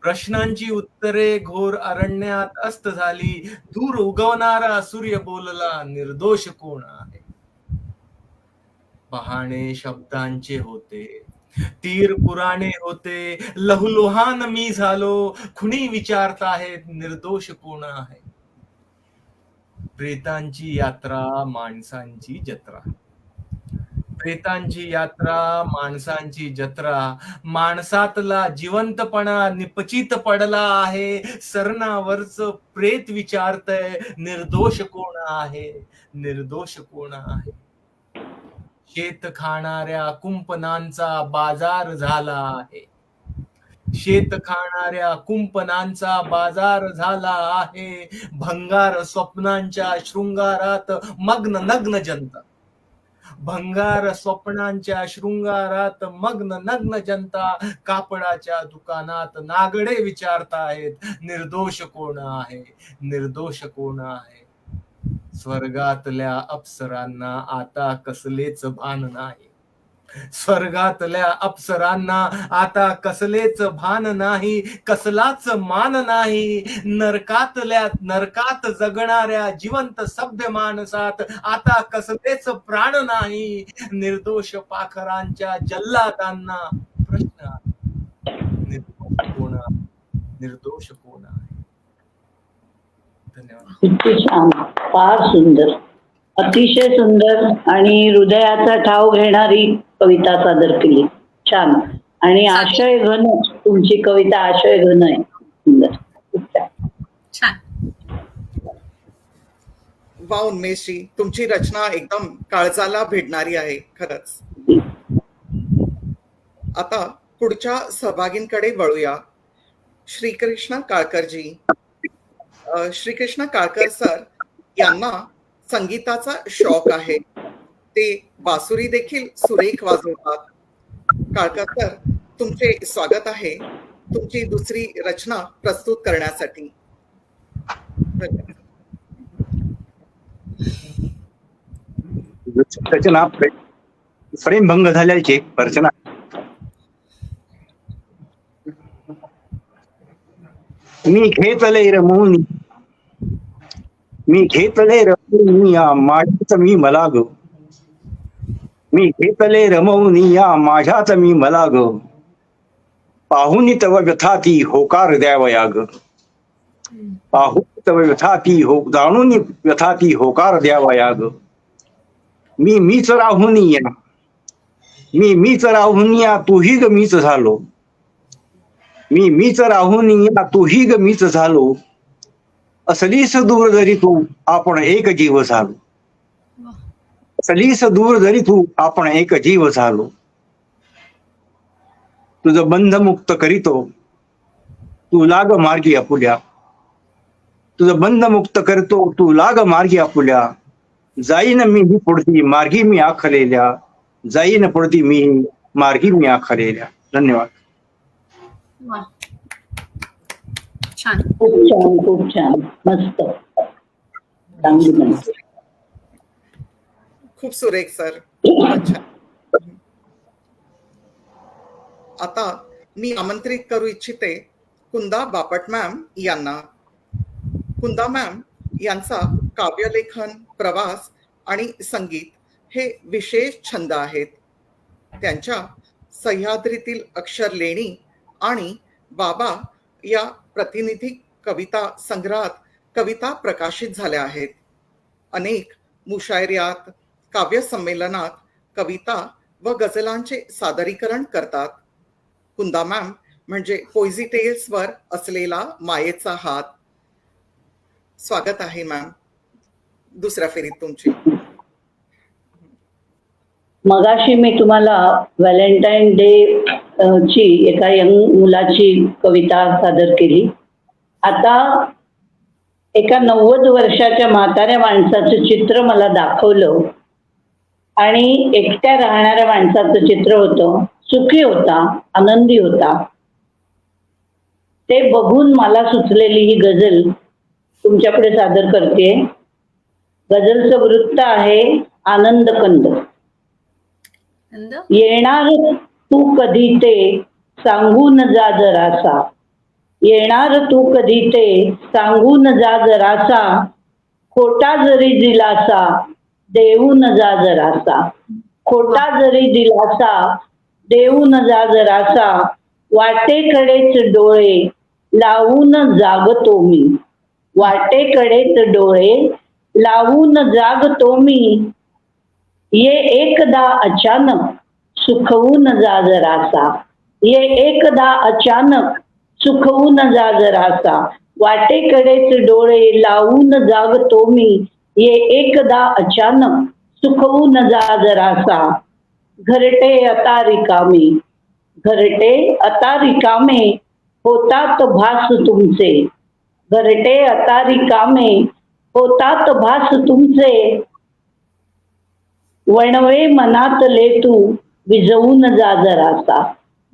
B: प्रश्नांची उत्तरे घोर अरण्यात अस्त झाली. दूर उगवणारा सूर्य बोलला, निर्दोष कोण आहे. बहाणे शब्दांचे होते, तीर पुराणे होते, लहुलोहान मी झालो, खुणी विचारताहेत, निर्दोष कोण आहे. प्रेतांची यात्रा माणसांची जत्रा, प्रेतांची यात्रा माणसांची जत्रा, माणसातला जिवंतपणा निपचित पडला आहे. सरणावरच प्रेत विचारतय, निर्दोष कोण आहे, निर्दोष कोण आहे. शेत खाणाऱ्या कुंपणांचा बाजार झाला आहे, शेत खाणाऱ्या कुंपणांचा बाजार झाला आहे. भंगार स्वप्नांच्या शृंगारात मग्न नग्न जनता, भंगार स्वप्नांच्या शृंगारात मग्न नग्न जनता. कापडाच्या दुकानात नागडे विचारतायत, निर्दोष कोण आहे, निर्दोष कोण आहे. स्वर्गातल्या अप्सरांना आता कसलेच भान नाही, स्वर्गातल्या अप्सरांना आता कसलेच भान नाही, कसलाच मान नाही. नरकात जगणाऱ्या जिवंत सभ्य माणसात आता कसलेच प्राण नाही. निर्दोष पाखरांच्या जल्लादांना प्रश्न आहे, निर्दोष कोण आहे, निर्दोष कोण आहे. धन्यवाद.
E: किती छान, फार सुंदर, अतिशय सुंदर आणि हृदयाचा ठाव घेणारी कविता सादर केली. छान. आणि आशय घन, तुमची कविता आशय घन आहे. सुंदर, खूप छान.
C: छान.
A: वा उन्मेषजी, तुमची रचना एकदम काळजाला भिडणारी आहे खरंच. आता पुढच्या सहभागींकडे वळूया. श्रीकृष्ण काळकरजी. श्रीकृष्ण काळकर सर यांना संगीताचा शौक आहे. ते बासुरी देखील सुरेख वाजवतात. काळकर सर, तुमचे स्वागत आहे तुमची दुसरी रचना प्रस्तुत करण्यासाठी.
D: रचना फ्रेमभंग झाल्याची रचना. मी घेतले रमवून या माझ्याच मी मला ग. मी घेतले रमवून या माझ्याच मी मला ग. पाहुनी तव व्यथा ती होकार द्यावया ग. पाहुनी तव व्यथा ती जाणून व्यथा ती होकार द्यावया ग. मी मीच राहून या, मीच राहून या तूही ग मीच झालो. मी मीच राहून या तूही ग मीच झालो. असलीस दूर जरी तू आपण एक जीव झालो. असलीस दूर जरी तू आपण एक जीव झालो. तुझं बंध मुक्त करीतो तू लाग मार्गी आपुल्या. तुझं बंध मुक्त करतो तू लाग मार्गी आपुल्या. जाईन मी ही पुढती मार्गी मी आखलेल्या. जाईन पुढती मी मार्गी मी आखलेल्या. धन्यवाद.
C: वा, छान.
E: खूप छान, खूप छान, मस्त, चांगली मस्त.
A: खूप सुरेख सर. अच्छा, आता मी आमंत्रित करू इच्छिते कुंदा बापट मॅम यांना. कुंदा मॅम यांचा काव्यलेखन, प्रवास आणि संगीत हे विशेष छंद आहेत. त्यांच्या सह्याद्रीतील अक्षर लेणी आणि बाबा या प्रतिनिधी कविता संग्रहात कविता प्रकाशित झाल्या आहेत. अनेक मुशायऱ्यात, काव्य संमेलनात कविता व गझलांचे सादरीकरण करतात. कुंदा मॅम म्हणजे पोयझी टेल्स वर असलेला मायेचा हात. स्वागत आहे मॅम दुसऱ्या फेरीत तुमची.
E: मगाशी मी तुम्हाला व्हॅलेंटाईन डे ची एका यंग मुलाची कविता सादर केली. आता एका 90 वर्षाच्या म्हाताऱ्या माणसाचं चित्र मला दाखवलं आणि एकट्या राहणाऱ्या माणसाचं चित्र होतं. सुखी होता, आनंदी होता. ते बघून मला सुचलेली ही गझल तुमच्यापुढे सादर करते. गझलचं वृत्त आहे आनंद कंद. येणार तू कधी ते सांगून जा जरासा. येणार तू कधी ते सांगून जा जरासा. खोटा जरी दिलासा देऊन जा जरासा. खोटा जरी दिलासा देऊन जा जरासा. वाटेकडेच डोळे लावून जागतो मी. वाटेकडेच डोळे लावून जागतो मी. ये एकदा अचानक सुखवून जा जरासा. ये एकदा अचानक सुखवून जा जरासा. वाटेकडेच डोळे लावून जागतो मी. ये एकदा अचानक सुखवून जा जरासा. घरटे आता रिकामे, घरटे आता रिकामे होतात भास तुमचे. घरटे आता रिकामे होतात भास तुमचे. वणवे मनातले तू विझवून जा जरासा.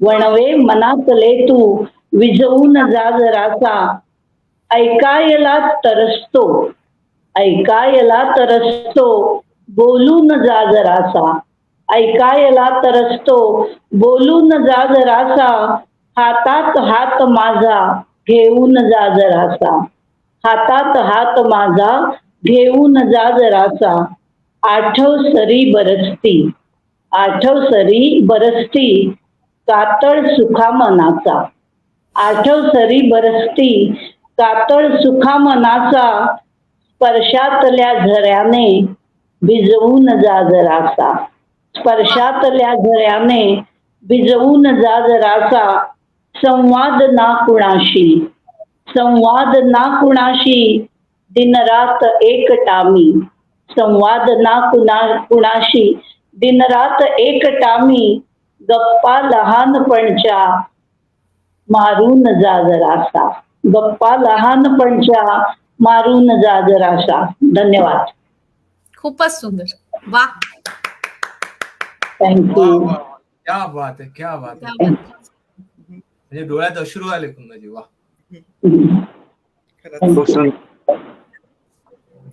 E: वणवे मनातले तू विझवून जा जरासा. ऐकायला तरसतो, ऐकायला तरसतो बोलून जा जरासा. ऐकायला तरसतो बोलून जा जरासा. हातात हात माझा घेऊन जा जरासा. हातात हात माझा घेऊन जा जरासा. आठव सरी बरसती, आठव सरी बरसती कातळ सुखा मनाचा. आठव सरी बरसती कातळ सुखा मनाचा. स्पर्शातल्या झऱ्याने भिजवून जा जरासा. स्पर्शातल्या झऱ्याने भिजवून जा जरासा. संवाद ना कुणाशी, संवाद ना कुणाशी दिनरात एकटामी. संवाद ना कुणाशी दिनरात एकटामी. गप्पा लहानपणच्या मारून जा जरासा. गप्पा लहानपणच्या मारून जा जरासा. धन्यवाद.
C: खूपच सुंदर. वा,
E: थँक्यू.
B: वा वा वा. क्या बात आहे, क्या बात आहे. म्हणजे डोळ्यात अश्रू आले कुंदाजी. वा.
A: खरंच
D: खूप सुंदर.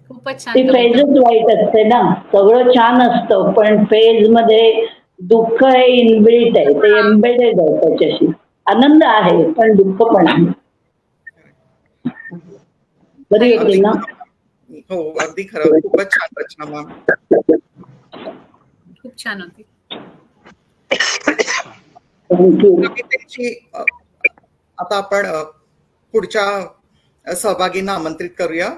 C: खूपच
E: ती
C: छान.
E: फेजच वाईट असते ना. सगळं छान असतं पण फेज मध्ये दुःख हे इनबिल्ट आहे, ते एम्बेडेड आहे त्याच्याशी. आनंद आहे पण दुःख पण आहे. बरी होती ना?
A: हो, अगदी खरं. खूपच छान रचना मॅम.
C: खूप छान होती.
E: थँक्यू.
A: कवितेची आता आपण पुढच्या सहभागींना आमंत्रित करूया.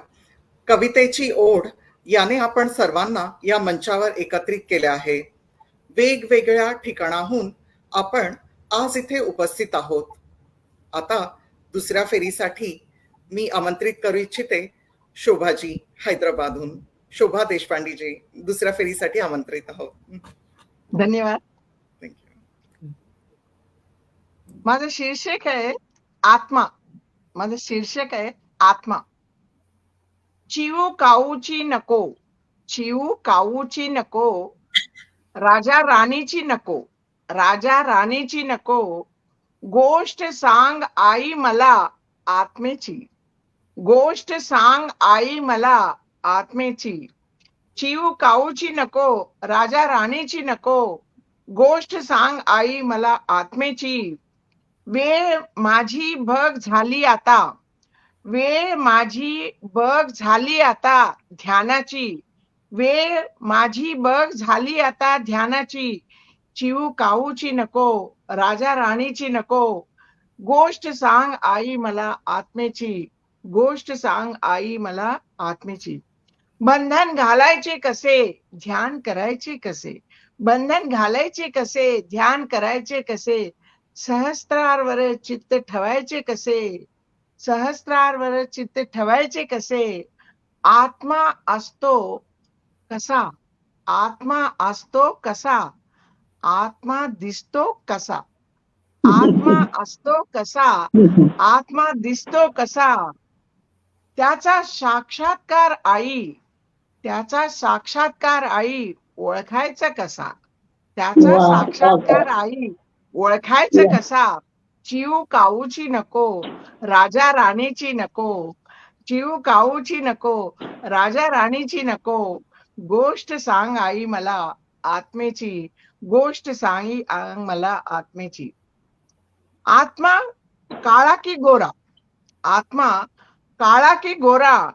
A: कवितेची ओढ याने आपण सर्वांना या मंचावर एकत्रित केले आहे. वेगवेगळ्या ठिकाणाहून आपण आज इथे उपस्थित आहोत. आता दुसऱ्या फेरीसाठी मी आमंत्रित करू इच्छिते शोभाजी हैदराबादहून. शोभा देशपांडेजी दुसऱ्या फेरीसाठी आमंत्रित आहोत.
F: धन्यवाद.
A: थँक्यू.
F: माझं शीर्षक आहे आत्मा. माझं शीर्षक आहे आत्मा. चिवू काऊची नको, चिवू काऊची नको, राजा राणीची नको, राजा राणीची नको, गोष्ट सांग आई मला आत्मेची, गोष्ट सांग आई मला आत्मेची. चिवू काऊची नको, राजा राणीची नको, गोष्ट सांग आई मला आत्मेची. वेळ माझी बघ झाली आता, वेळ माझी बघ झाली आता ध्यानाची, वेळ माझी बघ झाली आता ध्यानाची. चिवू काऊची नको, राजा राणीची नको, गोष्ट सांग आई मला आत्मेची, गोष्ट सांग आई मला आत्मेची. बंधन घालायचे कसे, ध्यान करायचे कसे, बंधन घालायचे कसे, ध्यान करायचे कसे, सहस्त्रारवर चित्त ठेवायचे कसे, सहस्त्रारवर चित्त ठेवायचे कसे. आत्मा असतो कसा, आत्मा असतो कसा, आत्मा दिसतो कसा, आत्मा असतो कसा, आत्मा दिसतो कसा. त्याचा साक्षात्कार आई, त्याचा साक्षात्कार आई ओळखायचा कसा, त्याचा
E: वा,
F: साक्षात्कार आई ओळखायचा कसा. चिवू काऊची नको, राजा राणीची नको, चिवू काऊची नको, राजा राणीची नको, गोष्ट सांग आई मला आत्मेची, गोष्ट सांगी मला आत्मेची. आत्मा काळा की गोरा, आत्मा काळा की गोरा,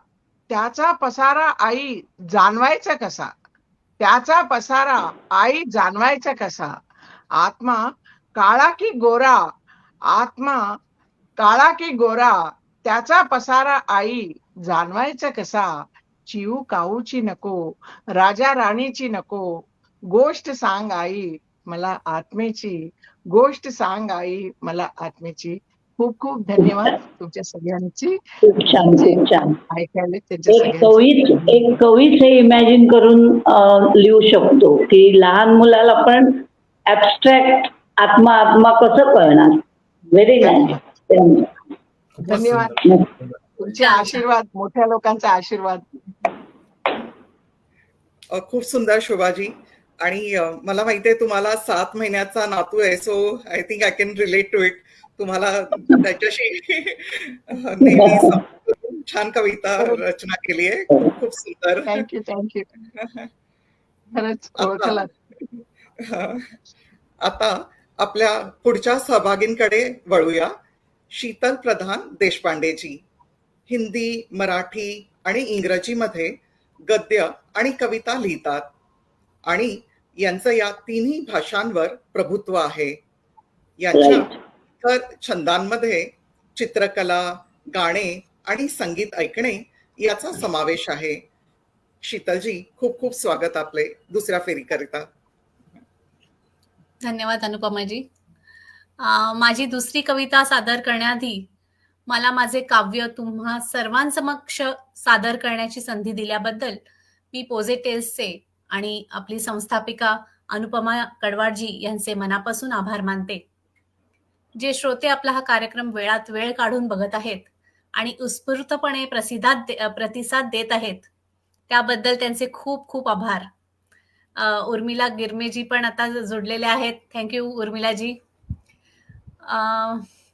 F: त्याचा पसारा आई जाणवायचा कसा, त्याचा पसारा आई जाणवायचा कसा. आत्मा काळा की गोरा, आत्मा काळा की गोरा, त्याचा पसारा आई जाणवायचा कसा. चिवू काऊची नको, राजा राणीची नको, गोष्ट सांग आई मला आत्मेची, गोष्ट सांग आई मला आत्मेची. खूप खूप धन्यवाद तुमच्या सगळ्यांची.
E: खूप छान, खूप छान.
F: ऐकायला त्यांच्या
E: एक
F: सगळ्यांची.
E: कवीच हे इमॅजिन करून लिहू शकतो की लहान मुलाला पण ऍबस्ट्रॅक्ट आत्मा आत्मा कसं कळणार. Very nice.
B: खूपच
F: धन्यवाद.
B: सुंदर.
F: तुमचे आशीर्वाद, मोठ्या लोकांचा आशीर्वाद.
A: खूप सुंदर शोभाजी. आणि मला माहितीये तुम्हाला 7 महिन्याचा नातू आहे, so I think I can relate to it. तुम्हाला त्याच्याशी नेहमी समोरून छान कविता रचना केली आहे. खूप खूप सुंदर.
F: Thank you, thank you. खरंच ओळखला.
A: आता आपल्या पुढच्या सहभागींकडे वळूया. शीतल प्रधान देशपांडेजी हिंदी, मराठी आणि इंग्रजीमध्ये गद्य आणि कविता लिहितात आणि यांचं या तिन्ही भाषांवर प्रभुत्व आहे. यांच्या इतर छंदांमध्ये चित्रकला, गाणे आणि संगीत ऐकणे याचा समावेश आहे. शीतलजी, खूप खूप स्वागत आपले दुसऱ्या फेरीकरिता.
C: धन्यवाद अनुपमाजी. माझी दुसरी कविता सादर करण्याआधी मला माझे काव्य तुम्हा सर्वांसमक्ष सादर करण्याची संधी दिल्याबद्दल मी पोझेटेल्सचे आणि आपली संस्थापिका अनुपमा कडवाडजी यांचे मनापासून आभार मानते. जे श्रोते आपला हा कार्यक्रम वेळात वेळ काढून बघत आहेत आणि उत्स्फूर्तपणे प्रतिसाद देत आहेत, त्याबद्दल त्यांचे खूप खूप आभार. उर्मिला गिरमेजी पण आता जोडलेले आहेत. थँक्यू उर्मिलाजी.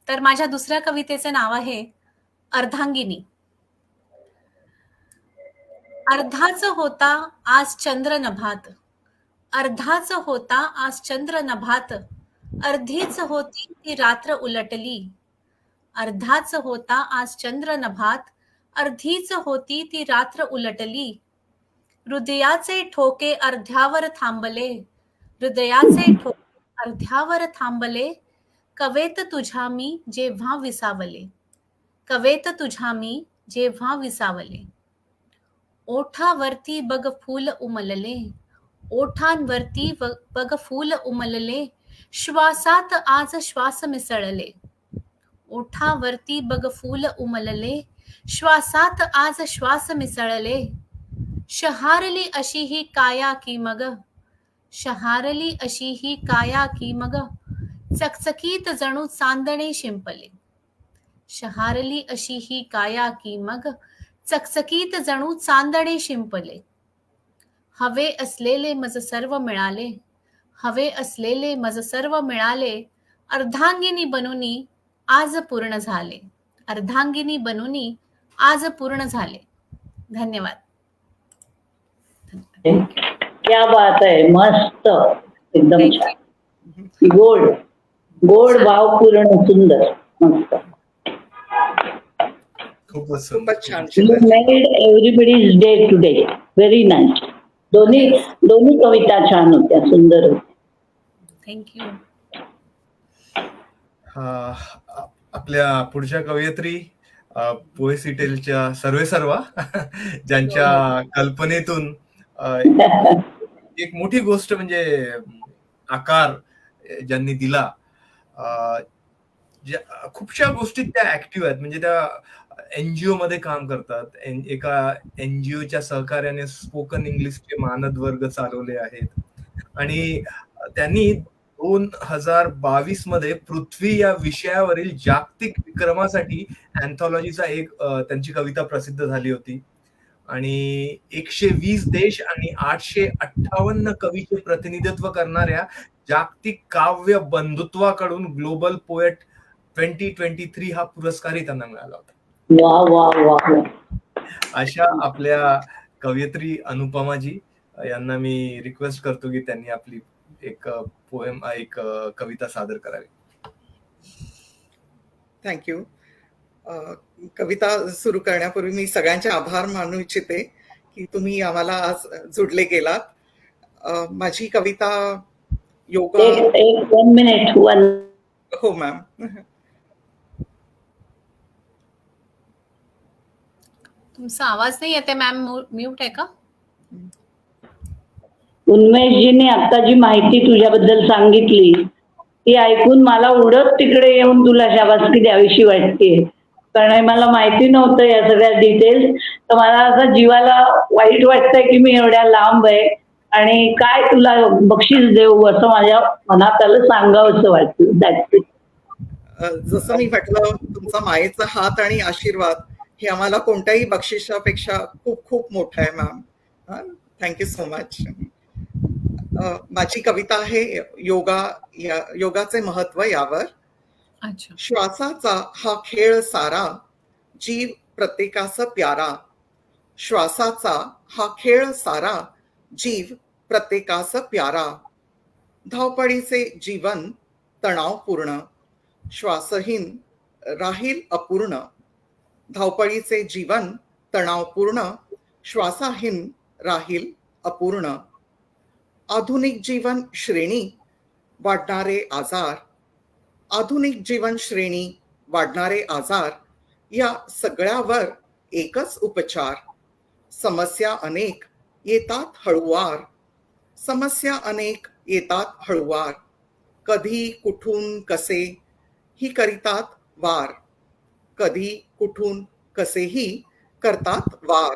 C: तर माझ्या दुसऱ्या कवितेचे नाव आहे अर्धांगिनी. अर्धाच होता आज चंद्र नभात, अर्धाच होता आज चंद्र नभात, अर्धीच होती ती रात्र उलटली. अर्धाच होता आज चंद्र नभात, अर्धीच होती ती रात्र उलटली. हृदयाचे ठोके अर्ध्यावर थांबले, हृदयाचे ठोके अर्ध्यावर थांबले. कवेत तुझ्या मी जेव्हा विसावले, कवेत तुझ्या मी जेव्हा विसावले. ओठावरती बघ फूल उमलले, ओठांवरती बघ फूल उमलले. श्वासात आज श्वास मिसळले, ओठावरती बघ फूल उमलले. श्वासात आज श्वास मिसळले. शहारली अशी ही काया की मग, शहारली अशी ही काया की मग. चकचकीत जणू चांदणे शिंपले, शहारली अशी ही काया की मग. चकचकीत जणू चांदणे शिंपले. हवे असलेले मज सर्व मिळाले, हवे असलेले मज सर्व मिळाले. अर्धांगिनी बनूनी आज पूर्ण झाले, अर्धांगिनी बनूनी आज पूर्ण झाले. धन्यवाद.
E: क्या बात आहे, मस्त, एकदम छान, गोड गोड, भावपूर्ण, सुंदर, मस्त.
B: खूपच सुंदर.
A: खूपच छान
E: You
A: Shilpa.
E: made everybody's day today. Very nice. दोन्ही कविता छान होत्या, सुंदर होत्या.
C: थँक्यू.
B: आपल्या पुढच्या कवयित्री पोएसी टेलच्या सर्वेसर्वा ज्यांच्या कल्पनेतून एक मोठी गोष्ट म्हणजे आकार ज्यांनी दिला. खूपशा गोष्टीत त्या ऍक्टिव्ह आहेत, म्हणजे त्या एनजीओ मध्ये काम करतात. एका एनजीओच्या सहकार्याने स्पोकन इंग्लिशचे मानद वर्ग चालवले आहेत आणि त्यांनी 2022 मध्ये पृथ्वी या विषयावरील जागतिक विक्रमासाठी अँथॉलॉजीचा एक त्यांची कविता प्रसिद्ध झाली होती आणि 120 देश आणि 858 कवीचे प्रतिनिधित्व करणाऱ्या जागतिक काव्य बंधुत्वाकडून ग्लोबल पोएट 2023 हा पुरस्कारही त्यांना मिळाला होता.
E: वा वा वा.
B: अशा आपल्या कवयित्री अनुपमाजी यांना मी रिक्वेस्ट करतो की त्यांनी आपली एक पोएम, एक कविता सादर करावी.
A: थँक्यू. कविता सुरू करण्यापूर्वी मी सगळ्यांचे आभार मानू इच्छिते की तुम्ही आम्हाला आज जोडले गेलात. माझी कविता योगा.
E: एक 1 minute.
A: हो मॅम.
C: तुमचा आवाज नाही येते मॅम, म्यूट आहे का?
E: उन्मेषजीने आता जी माहिती तुझ्याबद्दल सांगितली ती ऐकून मला उडत तिकडे येऊन तुला शाबासकी द्यावीशी वाटते, कारण मला माहिती नव्हतं या सगळ्या डिटेल्स. तर मला असं जीवाला वाईट वाटतंय की मी एवढ्या लांब आहे आणि काय तुला बक्षीस देऊ असं माझ्या मनात आलं, सांगावं असं वाटतं. That's it.
A: जसं मी म्हटलं, तुमचा मायेचा हात आणि आशीर्वाद हे आम्हाला कोणत्याही बक्षिसापेक्षा खूप खूप मोठं आहे मॅम. Thank you so much. माझी कविता आहे योगाचे महत्व यावर.
C: अच्छा.
A: श्वासाचा हा खेळ सारा, जीव प्रत्येकास प्यारा. श्वासाचा हा खेळ सारा, जीव प्रत्येकास प्यारा. धावपळीचे जीवन तणावपूर्ण, श्वासहीन राहील अपूर्ण. धावपळीचे जीवन तणावपूर्ण, श्वासहीन राहील अपूर्ण. आधुनिक जीवन श्रेणी वाढणारे आजार, आधुनिक जीवन श्रेणी वाढणारे आजार, या सगळ्यावर एकच उपचार. समस्या अनेक येतात हळूवार, समस्या अनेक येतात हळूवार. कधी कुठून कसे ही करीतात वार, कधी कुठून कसेही करतात वार.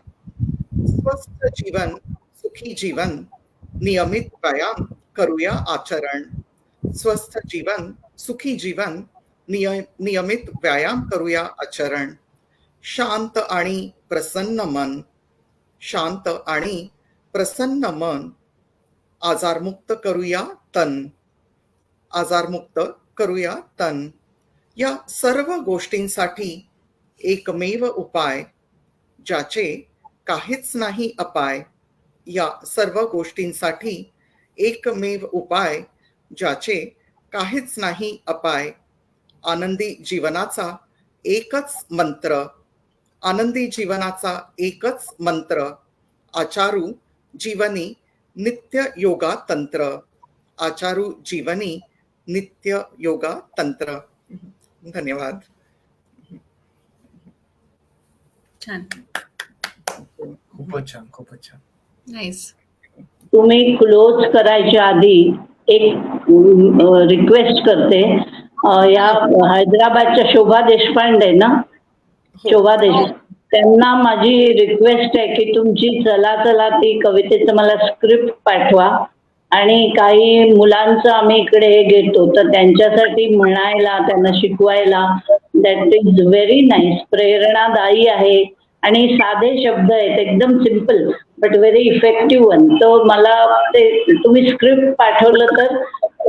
A: स्वस्थ जीवन सुखी जीवन, नियमित व्यायाम करूया आचरण. स्वस्थ जीवन सुखी जीवन नियमित व्यायाम करूया आचरण. शांत आणि प्रसन्न मन, शांत आणि प्रसन्न मन. आजारमुक्त करूया तन, आजारमुक्त करूया तन. या सर्व गोष्टींसाठी एकमेव उपाय, ज्याचे काहीच नाही अपाय. या सर्व गोष्टींसाठी एकमेव उपाय, ज्याचे काहीच नाही अपाय. आनंदी जीवनाचा एकच मंत्र, आनंदी जीवनाचा एकच मंत्र. आचारू जीवनी नित्य योगा तंत्र, आचारू जीवनी नित्य योगा तंत्र. धन्यवाद.
C: छान.
B: खूपच छान, खूपच छान.
C: नाईस.
E: तुम्ही क्लोज करायच्या आधी एक रिक्वेस्ट करते. या हैदराबादच्या शोभा देशपांडे ना, शोभा त्यांना माझी रिक्वेस्ट आहे की तुमची चला चला ती कवितेचं मला स्क्रिप्ट पाठवा. आणि काही मुलांचं आम्ही इकडे हे घेतो तर त्यांच्यासाठी म्हणायला, त्यांना शिकवायला, दॅट इज व्हेरी नाईस. प्रेरणादायी आहे आणि साधे शब्द आहेत, एकदम simple but very effective one. तर मला ते तुम्ही स्क्रिप्ट पाठवलं तर,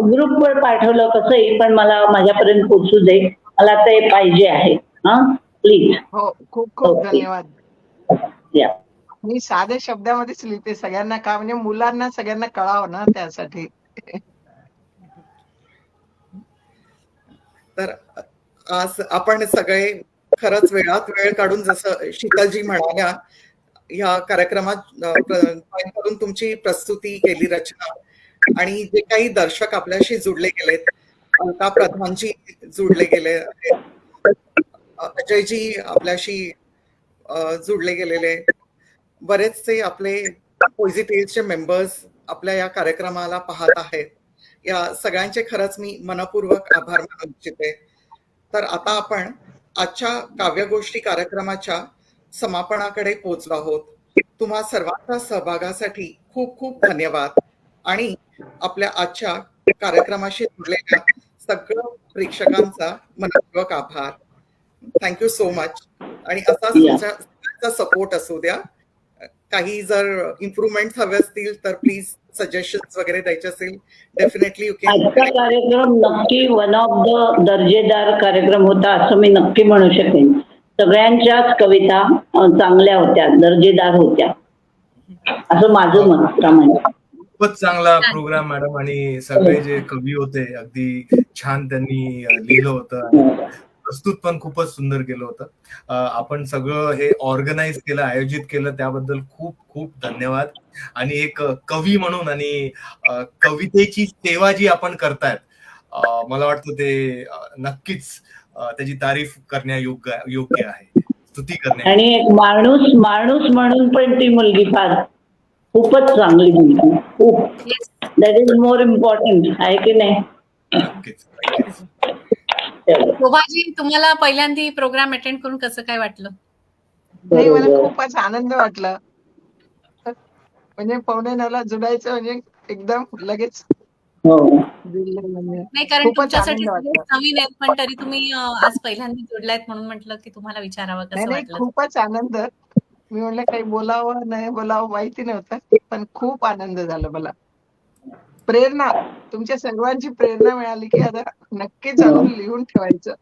E: ग्रुपवर पाठवलं कसंही, पण मला माझ्यापर्यंत पोहोचू दे, मला ते पाहिजे आहे. हा प्लीज.
F: हो, खूप खूप
E: Okay.
F: धन्यवाद.
E: या
F: मी साध्या शब्दामध्येच लिहिते सगळ्यांना, का म्हणजे मुलांना सगळ्यांना कळावं ना त्यासाठी.
A: तर आज आपण सगळे खरंच वेळात वेळ काढून, जसं शीतलजी म्हणाल्या, या कार्यक्रमात join करून तुमची प्रस्तुती केली, रचना, आणि जे काही दर्शक आपल्याशी जुडले गेलेत, अलका प्रधानजी जुडले गेले आहेत, अजयजी आपल्याशी जुडले गेलेले, बरेचसे आपले पॉझिटिव्हचे मेंबर्स आपल्या या कार्यक्रमाला पाहत आहेत. या सगळ्यांचे खरंच मी मनपूर्वक आभार मानू इच्छिते. तर आता आपण आजच्या काव्यगोष्ठी कार्यक्रमाच्या समापनाकडे पोहोचलो आहोत. तुम्हा सर्वांच्या सहभागासाठी खूप खूप धन्यवाद आणि आपल्या आजच्या कार्यक्रमाशी जुडलेल्या सगळ्या प्रेक्षकांचा मनपूर्वक आभार. Thank you so much. आणि असाच तुमचा सपोर्ट असू द्या. काही जर इम्प्रूव्हमेंट हवे असतील तर प्लीज सजेशन्स वगैरे द्यायचे असेल, डेफिनेटली यू
E: आजचा
A: कॅन.
E: कार्यक्रम नक्की वन ऑफ द दर्जेदार कार्यक्रम होता असं मी नक्की म्हणू शकेन. सगळ्यांच्याच कविता चांगल्या होत्या, दर्जेदार होत्या, असं माझं मत प्रामाणिक.
B: खूपच चांगला प्रोग्राम मॅडम. आणि सगळे जे कवी होते अगदी छान त्यांनी लिहिलं होतं आणि प्रस्तुत पण खूपच सुंदर केलं होतं. आपण सगळं हे ऑर्गनाईज केलं, आयोजित केलं, त्याबद्दल खूप खूप धन्यवाद. आणि एक कवी म्हणून आणि कवितेची सेवा जी आपण करतायत, मला वाटतं ते नक्कीच त्याची तारीफ करण्यायोग्य आहे, स्तुती करण्या.
E: आणि एक माणूस म्हणून पण ती मुलगी फार खूपच चांगली मुलगी, खूप. दॅट इज मोर इम्पॉर्टंट, आहे की नाही?
B: नक्कीच.
C: शोभाजी, तुम्हाला पहिल्यांदा प्रोग्राम अटेंड करून कसं काय वाटलं?
F: नाही, मला खूपच आनंद वाटला. म्हणजे 8:45ला जुडायचं म्हणजे एकदम लगेच
E: हो.
C: नाही, कारण
F: खूपच
C: तुमच्यासाठी
F: आनंद वाटला.
C: नवीन आहेत, पण तरी तुम्ही आज पहिल्यांदा जोडलायत म्हणून म्हटलं की तुम्हाला विचारावं
F: नाही
C: कसं
F: नाही,
C: वाटलं.
F: खूपच आनंद. मी म्हणलं काही बोलावं नाही बोलावं माहिती नव्हतं, पण खूप आनंद झाला मला. प्रेरणा, तुमच्या सर्वांची प्रेरणा मिळाली की आता नक्कीच अजून लिहून ठेवायचं.